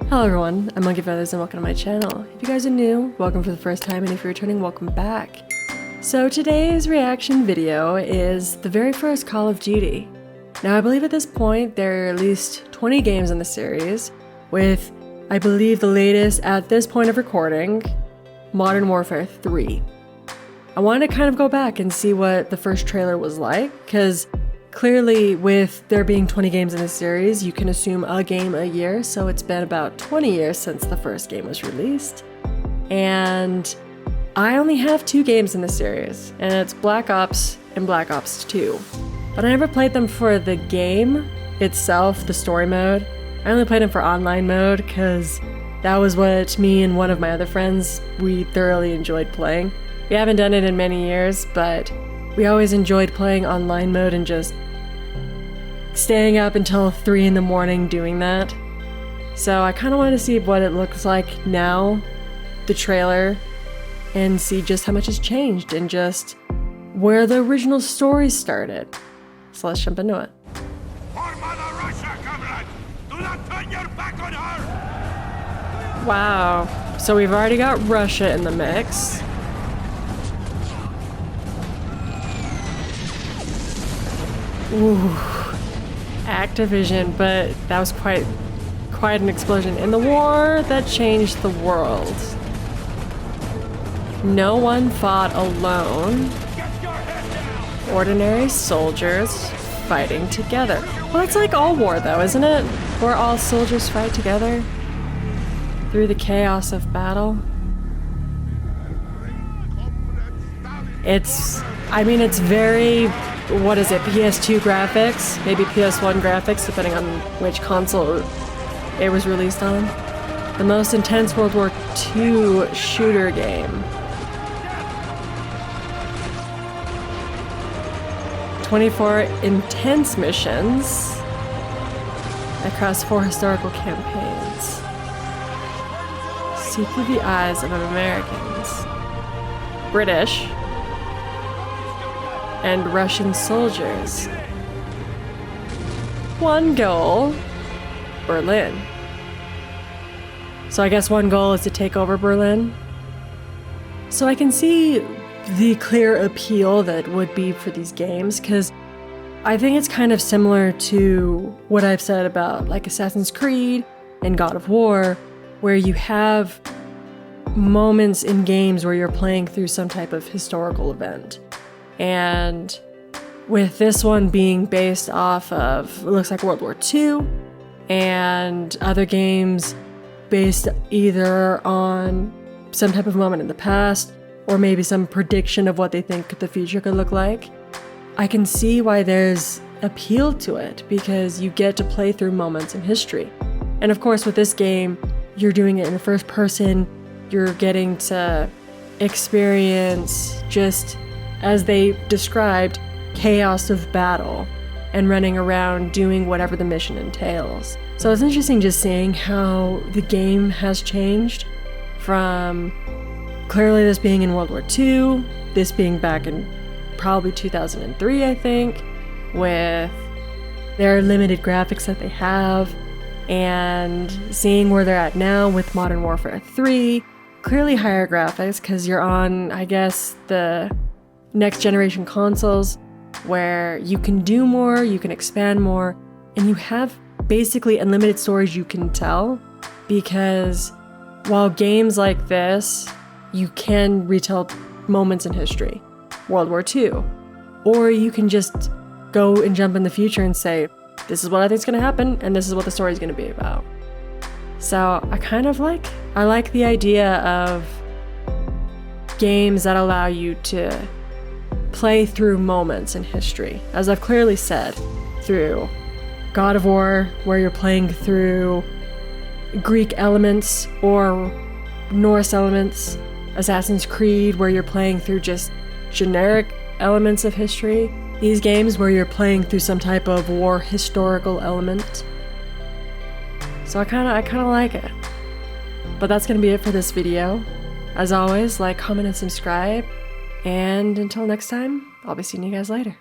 Hello everyone, I'm Monkey Feathers and welcome to my channel. If you guys are new, welcome for the first time, and if you're returning, welcome back. So today's reaction video is the very first Call of Duty. Now I believe at this point there are at least 20 games in the series, with I believe the latest at this point of recording, Modern Warfare 3. I wanted to kind of go back and see what the first trailer was like, because clearly, with there being 20 games in the series, you can assume a game a year, so it's been about 20 years since the first game was released. And I only have 2 games in the series, and it's Black Ops and Black Ops 2. But I never played them for the game itself, the story mode. I only played them for online mode, because that was what me and one of my other friends, we thoroughly enjoyed playing. We haven't done it in many years, but we always enjoyed playing online mode and just staying up until 3 in the morning doing that. So I kind of wanted to see what it looks like now, the trailer, and see just how much has changed and just where the original story started. So let's jump into it. For Mother Russia, comrade! Do not turn your back on her! Wow. So we've already got Russia in the mix. Ooh. Activision, but that was quite an explosion in the war that changed the world. No one fought alone. Ordinary soldiers fighting together. Well, it's like all war though, isn't it? Where all soldiers fight together through the chaos of battle. It's very, what is it, PS2 graphics, maybe PS1 graphics, depending on which console it was released on. The most intense World War II shooter game. 24 intense missions across 4 historical campaigns. See through the eyes of Americans, British, and Russian soldiers. One goal, Berlin. So I guess one goal is to take over Berlin. So I can see the clear appeal that would be for these games, because I think it's kind of similar to what I've said about like Assassin's Creed and God of War, where you have moments in games where you're playing through some type of historical event. And with this one being based off of, it looks like World War II, and other games based either on some type of moment in the past, or maybe some prediction of what they think the future could look like, I can see why there's appeal to it, because you get to play through moments in history. And of course with this game, you're doing it in the first person, you're getting to experience just, as they described, chaos of battle and running around doing whatever the mission entails. So it's interesting just seeing how the game has changed from clearly this being in World War II, this being back in probably 2003, I think, with their limited graphics that they have, and seeing where they're at now with Modern Warfare 3, clearly higher graphics because you're on, I guess, the next generation consoles where you can do more, you can expand more, and you have basically unlimited stories you can tell, because while games like this, you can retell moments in history, World War II, or you can just go and jump in the future and say, this is what I think is going to happen, and this is what the story is going to be about. So I like the idea of games that allow you to play through moments in history, as I've clearly said, through God of War, where you're playing through Greek elements or Norse elements, Assassin's Creed, where you're playing through just generic elements of history, these games where you're playing through some type of war historical element. So I kinda like it. But that's gonna be it for this video. As always, like, comment, and subscribe. And until next time, I'll be seeing you guys later.